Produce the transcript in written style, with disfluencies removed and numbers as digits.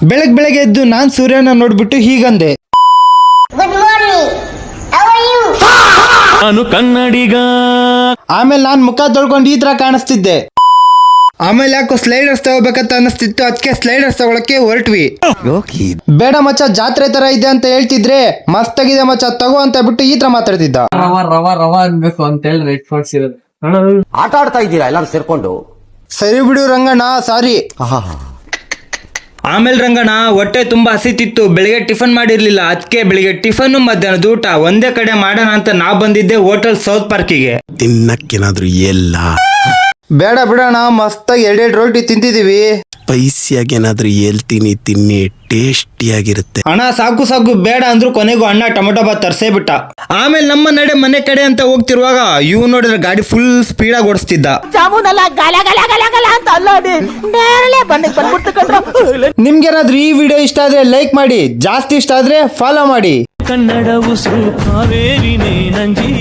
ಬೆಳಗ್ಗೆ ಎದ್ದು ನಾನ್ ಸೂರ್ಯನ ನೋಡ್ಬಿಟ್ಟು ಹೀಗಂದೆ, good morning, how are you? ನಾನು ಕನ್ನಡಿಗ. ಆಮೇಲೆ ನಾನ್ ಮುಖ ತೊಳ್ಕೊಂಡು ಈ ತರ ಕಾಣಿಸ್ತಿದ್ದೆ. ಆಮೇಲೆ ಯಾಕೋ ಸ್ಲೈಡರ್ಸ್ ತಗೋಬೇಕಂತ ಅನಿಸ್ತಿತ್ತು, ಅದಕ್ಕೆ ಸ್ಲೈಡರ್ಸ್ ತಗೊಳಕ್ಕೆ ಹೊರಟ್ವಿ. ಬೇಡ ಮಚ್ಚ, ಜಾತ್ರೆ ತರ ಇದೆ ಅಂತ ಹೇಳ್ತಿದ್ರೆ, ಮಸ್ತಾಗಿದೆ ಮಚ್ಚ ತಗೋ ಅಂತ ಬಿಟ್ಟು ಈ ತರ ಮಾತಾಡ್ತಿದ್ದ. ರವ ಅನ್ಬೇಕು ಅಂತ ಹೇಳಿ ರೆಡ್ ಫೋರ್ಟ್ಸ್ ಇರೋದು. ಆಟ ಆಡ್ತಾ ಇದ್ದೀರಾ ಎಲ್ಲರೂ ಸೇರ್ಕೊಂಡು? ಸರಿ ಬಿಡು ರಂಗಣ್ಣ, ಸಾರಿ. ಆಮೇಲೆ ರಂಗಣ್ಣ ಹೊಟ್ಟೆ ತುಂಬಾ ಹಸಿತಿತ್ತು, ಬೆಳಿಗ್ಗೆ ಟಿಫನ್ ಮಾಡಿರ್ಲಿಲ್ಲ, ಅದಕ್ಕೆ ಬೆಳಿಗ್ಗೆ ಟಿಫನ್ ಮಧ್ಯಾಹ್ನದ ಊಟ ಒಂದೇ ಕಡೆ ಮಾಡೋಣ ಅಂತ ನಾ ಬಂದಿದ್ದೆ ಹೋಟೆಲ್ ಸೌತ್ ಪಾರ್ಕಿಗೆ. ತಿನ್ನಕ್ಕೇನಾದ್ರೂ ಎಲ್ಲ ಬೇಡ ಬಿಡೋಣ, ಮಸ್ತಾಗಿ 2 ರೋಟಿ ತಿಂತಿದೀವಿ. ಸ್ಪೈಸಿಯಾಗಿ ಏನಾದ್ರೂ ಹೇಳ್ತೀನಿ, ತಿನ್ನಿ, ಟೇಸ್ಟಿಯಾಗಿರುತ್ತೆ. ಅಣ್ಣ ಸಾಕು ಬೇಡ ಅಂದ್ರು ಕೊನೆಗೂ ಅಣ್ಣ ಟೊಮೊಟೊ ಬಾತ್ ತರ್ಸೇ ಬಿಟ್ಟ. ಆಮೇಲೆ ನಮ್ಮ ನಡೆ ಮನೆ ಕಡೆ ಅಂತ ಹೋಗ್ತಿರುವಾಗ ಇವ್ ನೋಡಿದ್ರೆ ಗಾಡಿ ಫುಲ್ ಸ್ಪೀಡ್ ಆಗಿ ಓಡಿಸ್ತಿದ್ದ. ನಿಮ್ಗೇನಾದ್ರೂ ಈ ವಿಡಿಯೋ ಇಷ್ಟ ಆದ್ರೆ ಲೈಕ್ ಮಾಡಿ, ಜಾಸ್ತಿ ಇಷ್ಟ ಆದ್ರೆ ಫಾಲೋ ಮಾಡಿ. ಕನ್ನಡ ಉಸಿರು ಕಾವೇರಿನೇ ನಂಜಿ.